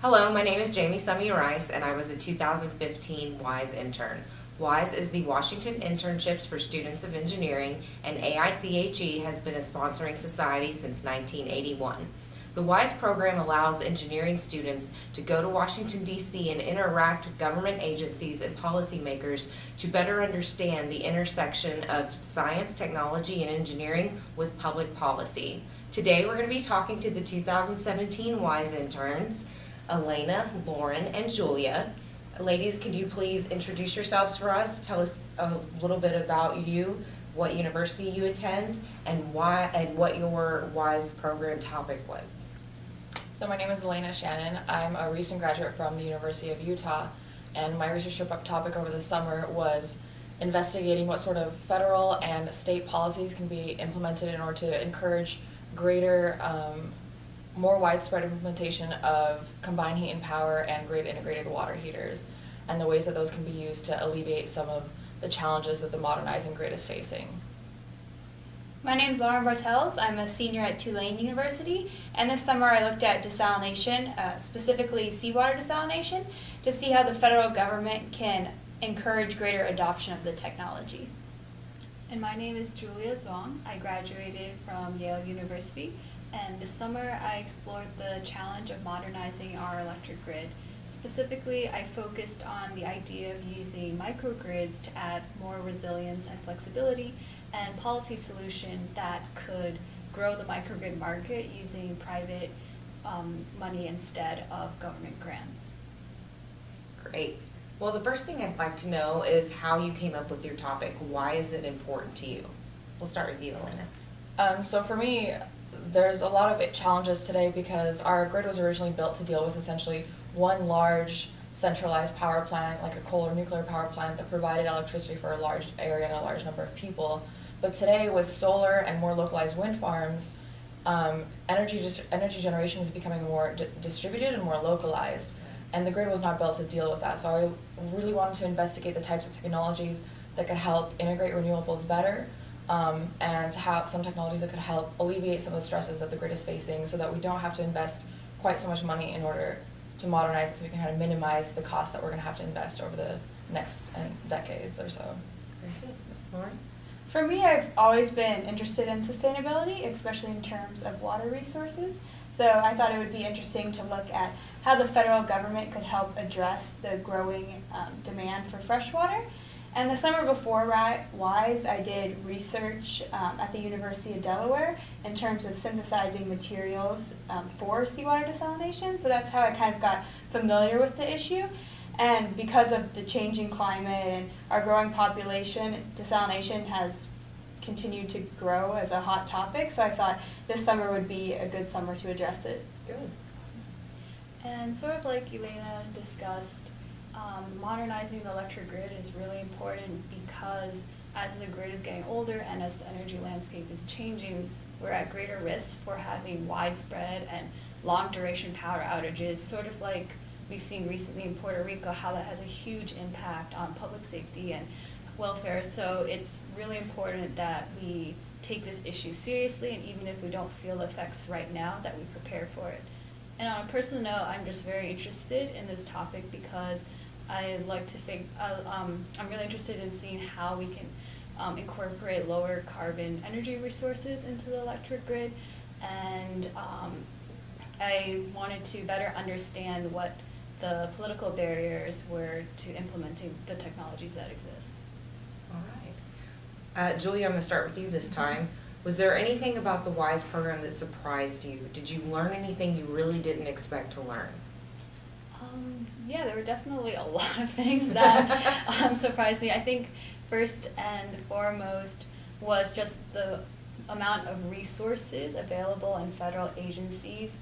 Hello, my name is Jamie Summy-Rice, and I was a 2015 WISE intern. WISE is the Washington Internships for Students of Engineering, and AIChE has been a sponsoring society since 1981. The WISE program allows engineering students to go to Washington, D.C. and interact with government agencies and policymakers to better understand the intersection of science, technology, and engineering with public policy. Today, we're going to be talking to the 2017 WISE interns, Elena, Lauren, and Julia. Ladies, could you please introduce yourselves for us? Tell us a little bit about you, what university you attend, and why, and what your WISE program topic was. So my name is Elena Shannon. I'm a recent graduate from the University of Utah, and my research topic over the summer was investigating what sort of federal and state policies can be implemented in order to encourage greater, more widespread implementation of combined heat and power and grid integrated water heaters, and the ways that those can be used to alleviate some of the challenges that the modernizing grid is facing. My name is Lauren Bartels. I'm a senior at Tulane University, and this summer I looked at desalination, specifically seawater desalination, to see how the federal government can encourage greater adoption of the technology. And my name is Julia Zhuang. I graduated from Yale University, and this summer I explored the challenge of modernizing our electric grid. Specifically, I focused on the idea of using microgrids to add more resilience and flexibility, and policy solutions that could grow the microgrid market using private money instead of government grants. Great. Well, the first thing I'd like to know is how you came up with your topic. Why is it important to you? We'll start with you, Elena. So for me, there's a lot of challenges today because our grid was originally built to deal with essentially one large centralized power plant, like a coal or nuclear power plant that provided electricity for a large area and a large number of people. But today, with solar and more localized wind farms, energy generation is becoming more distributed and more localized, and the grid was not built to deal with that. So I really wanted to investigate the types of technologies that could help integrate renewables better, and to have some technologies that could help alleviate some of the stresses that the grid is facing so that we don't have to invest quite so much money in order to modernize it, so we can kind of minimize the cost that we're going to have to invest over the next decades or so. Very good. Lauren? For me, I've always been interested in sustainability, especially in terms of water resources. So I thought it would be interesting to look at how the federal government could help address the growing demand for fresh water. And the summer before WISE, I did research at the University of Delaware in terms of synthesizing materials for seawater desalination. So that's how I kind of got familiar with the issue. And because of the changing climate and our growing population, desalination has continued to grow as a hot topic. So I thought this summer would be a good summer to address it. Good. And sort of like Elena discussed, modernizing the electric grid is really important because as the grid is getting older and as the energy landscape is changing, we're at greater risk for having widespread and long duration power outages, sort of like we've seen recently in Puerto Rico, how that has a huge impact on public safety and welfare. So it's really important that we take this issue seriously, and even if we don't feel the effects right now, that we prepare for it. And on a personal note, I'm just very interested in this topic because I like to think, I'm really interested in seeing how we can incorporate lower carbon energy resources into the electric grid, and I wanted to better understand what the political barriers were to implementing the technologies that exist. All right. Julia, I'm going to start with you this time. Was there anything about the WISE program that surprised you? Did you learn anything you really didn't expect to learn? Yeah, there were definitely a lot of things that surprised me. I think first and foremost was just the amount of resources available in federal agencies,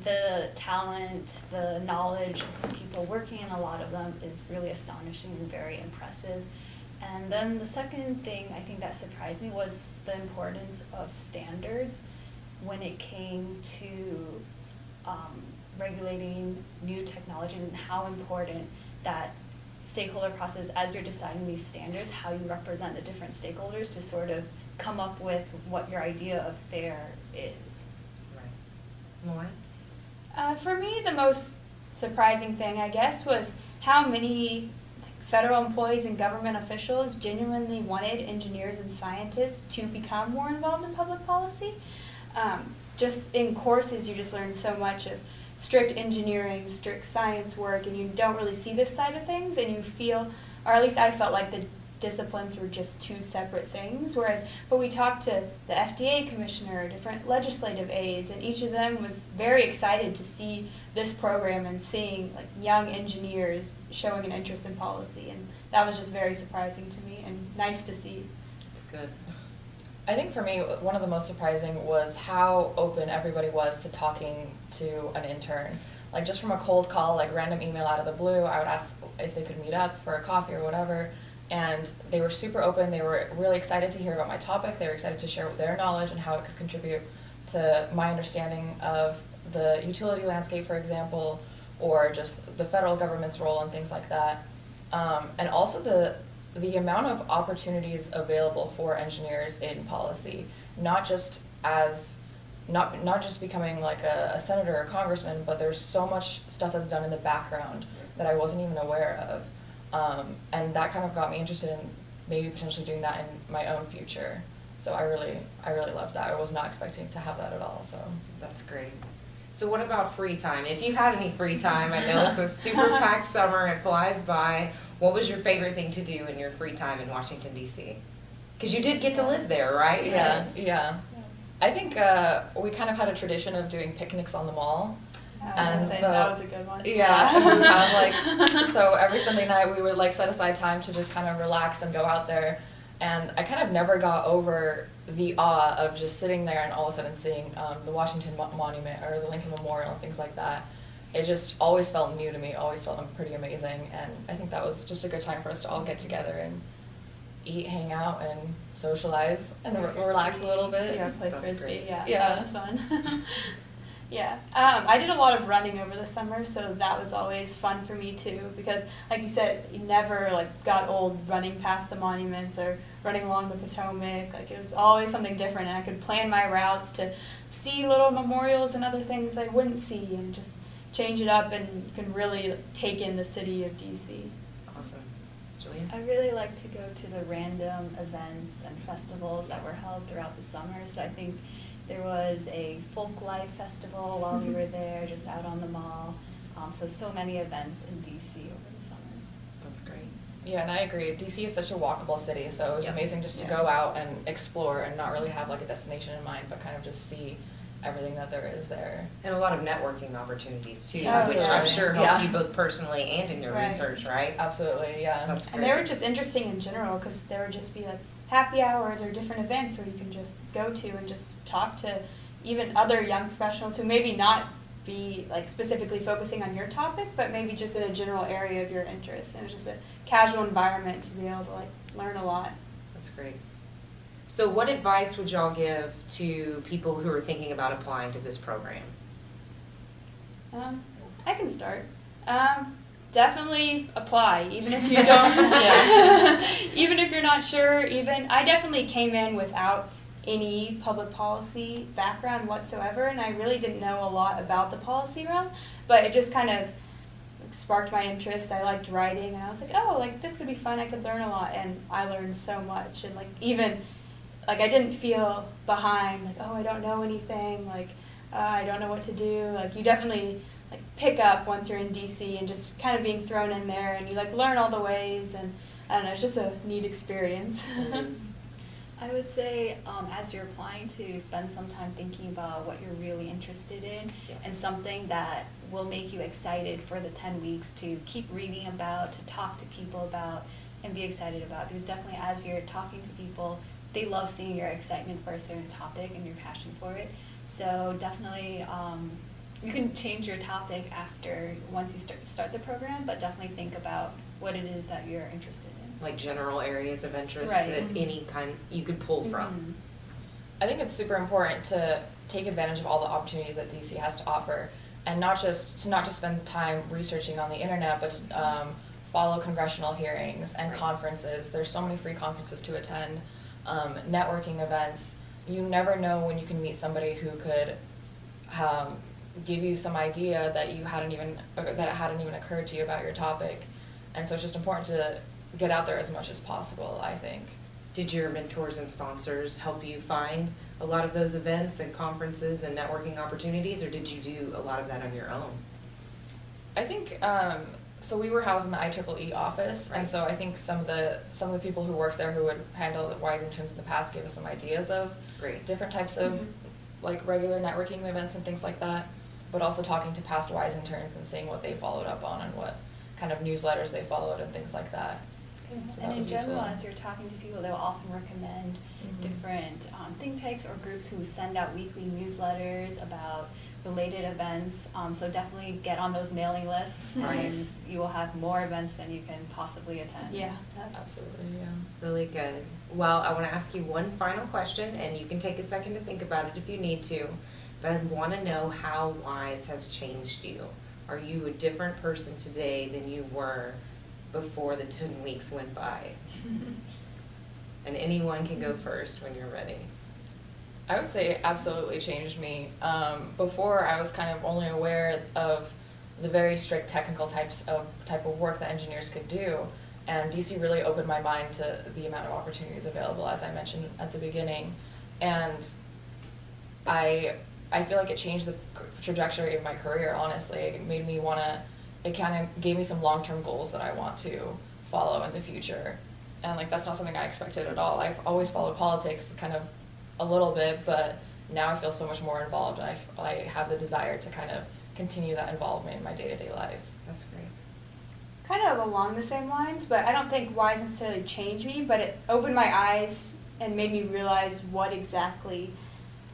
the talent, the knowledge of the people working in a lot of them is really astonishing and very impressive. And then the second thing I think that surprised me was the importance of standards when it came to regulating new technology, and how important that stakeholder process, as you're deciding these standards, how you represent the different stakeholders to sort of come up with what your idea of fair is. Right. Lauren? For me, the most surprising thing, I guess, was how many federal employees and government officials genuinely wanted engineers and scientists to become more involved in public policy. Just in courses, you just learn so much of strict engineering, strict science work, and you don't really see this side of things, and you feel, or at least I felt like the disciplines were just two separate things, but we talked to the FDA commissioner, different legislative aides, and each of them was very excited to see this program and seeing like young engineers showing an interest in policy, and that was just very surprising to me and nice to see. It's good. I think for me, one of the most surprising was how open everybody was to talking to an intern. Like just from a cold call, like random email out of the blue, I would ask if they could meet up for a coffee or whatever. And they were super open. They were really excited to hear about my topic. They were excited to share their knowledge and how it could contribute to my understanding of the utility landscape, for example, or just the federal government's role and things like that. And also the amount of opportunities available for engineers in policy, not just becoming like a senator or congressman, but there's so much stuff that's done in the background that I wasn't even aware of. And that kind of got me interested in maybe potentially doing that in my own future. So I really loved that. I was not expecting to have that at all. So That's great. So what about free time? If you had any free time, I know it's a super packed summer, it flies by. What was your favorite thing to do in your free time in Washington, D.C.? Because you did get to live there, right? yeah. I think we kind of had a tradition of doing picnics on the mall. I was gonna say, that was a good one. Yeah, and we would have like, so every Sunday night we would like set aside time to just kind of relax and go out there. And I kind of never got over the awe of just sitting there and all of a sudden seeing the Washington Monument or the Lincoln Memorial and things like that. It just always felt new to me, always felt pretty amazing. And I think that was just a good time for us to all get together and eat, hang out, and socialize and relax a little bit. Yeah, play That's frisbee. great. Yeah, that was fun. Yeah, I did a lot of running over the summer, so that was always fun for me too. Because, like you said, you never like got old running past the monuments or running along the Potomac. Like it was always something different, and I could plan my routes to see little memorials and other things I wouldn't see, and just change it up, and you can really take in the city of DC. Awesome. Julia? I really like to go to the random events and festivals that were held throughout the summer. So I think there was a folk life festival while we were there, just out on the mall. So many events in DC over the summer. That's great. Yeah, and I agree. DC is such a walkable city, so it was Yes. amazing just to go out and explore and not really have like a destination in mind, but kind of just see everything that there is there. And a lot of networking opportunities too, Oh, which yeah. I'm sure helped Yeah. you both personally and in your Right. research, right? Absolutely, yeah. That's great. And they were just interesting in general, because there would just be like happy hours or different events where you can just go to and just talk to even other young professionals who maybe not be like specifically focusing on your topic, but maybe just in a general area of your interest. And it was just a casual environment to be able to like learn a lot. That's great. So what advice would y'all give to people who are thinking about applying to this program? I can start. Definitely apply, even if you don't, even if you're not sure. I definitely came in without any public policy background whatsoever, and I really didn't know a lot about the policy realm, but it just kind of sparked my interest. I liked writing, and I was like, oh, like this would be fun. I could learn a lot, and I learned so much. And like even, like I didn't feel behind, like oh I don't know anything, like I don't know what to do. Like you definitely like pick up once you're in DC and just kind of being thrown in there, and you like learn all the ways, and I don't know, it's just a neat experience. I would say as you're applying to spend some time thinking about what you're really interested in, Yes. and something that will make you excited for the 10 weeks to keep reading about, to talk to people about, and be excited about. Because definitely as you're talking to people, they love seeing your excitement for a certain topic and your passion for it. So definitely you can change your topic once you start the program, but definitely think about what it is that you're interested in. Like general areas of interest Right. that any kind you could pull from. Mhm. I think it's super important to take advantage of all the opportunities that DC has to offer, and not just spend time researching on the internet, but to follow congressional hearings and Right. conferences. There's so many free conferences to attend, networking events. You never know when you can meet somebody who could give you some idea that you hadn't even, that it hadn't even occurred to you about your topic. And so it's just important to get out there as much as possible, I think. Did your mentors and sponsors help you find a lot of those events and conferences and networking opportunities, or did you do a lot of that on your own? I think, so we were housed in the AIChE office, Right. and so I think some of the people who worked there who would handle the WISE interns in the past gave us some ideas of Great. different types of like regular networking events and things like that, but also talking to past WISE interns and seeing what they followed up on and what kind of newsletters they followed and things like that. So that And in was general, useful. as you're talking to people, they'll often recommend Mhm. different think tanks or groups who send out weekly newsletters about related events. So definitely get on those mailing lists, Right. and you will have more events than you can possibly attend. Yeah, that's Absolutely, yeah. Really good. Well, I want to ask you one final question, and you can take a second to think about it if you need to. But I want to know how WISE has changed you. Are you a different person today than you were before the 10 weeks went by? And anyone can go first when you're ready. I would say it absolutely changed me. Before, I was kind of only aware of the very strict technical type of work that engineers could do, and DC really opened my mind to the amount of opportunities available, as I mentioned at the beginning. And I feel like it changed the trajectory of my career, honestly. It made me it kind of gave me some long-term goals that I want to follow in the future. And like, that's not something I expected at all. I've always followed politics kind of a little bit, but now I feel so much more involved, and I have the desire to kind of continue that involvement in my day-to-day life. That's great. kind of along the same lines, but I don't think WISE necessarily changed me, but it opened my eyes and made me realize what exactly,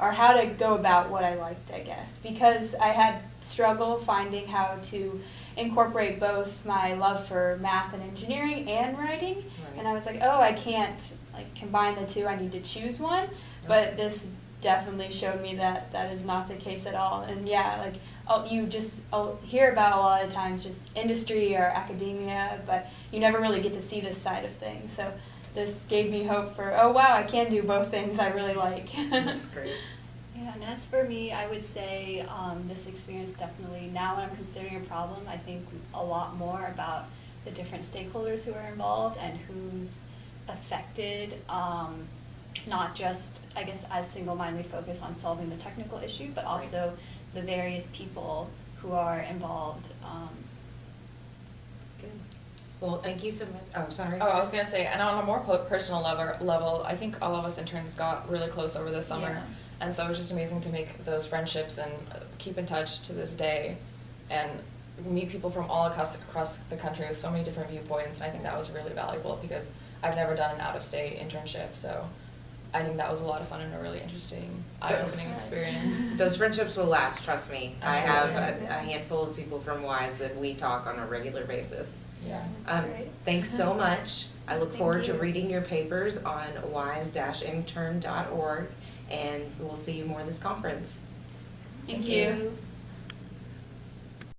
or how to go about what I liked, I guess. Because I had struggle finding how to incorporate both my love for math and engineering and writing, Right. and I was like, oh, I can't like combine the two, I need to choose one, but this definitely showed me that that is not the case at all. And yeah, like I'll hear about a lot of times just industry or academia, but you never really get to see this side of things. So this gave me hope for, oh wow, I can do both things I really like. That's great. Yeah, and as for me, I would say this experience definitely, now when I'm considering a problem, I think a lot more about the different stakeholders who are involved and who's affected, not just, I guess, as single-mindedly focused on solving the technical issue, but also the various people who are involved. Good. Well, thank you so much. Oh, sorry. Oh, I was gonna say, and on a more personal level, I think all of us interns got really close over the summer, Yeah. and so it was just amazing to make those friendships and keep in touch to this day, and meet people from all across the country with so many different viewpoints. And I think that was really valuable because I've never done an out-of-state internship, so I think that was a lot of fun and a really interesting, eye-opening experience. Those friendships will last, trust me. I have Absolutely. a handful of people from WISE that we talk on a regular basis. Yeah. That's great. Thanks so much. I look Thank forward to you. reading your papers on wise-intern.org, and we'll see you more this conference. Thank you.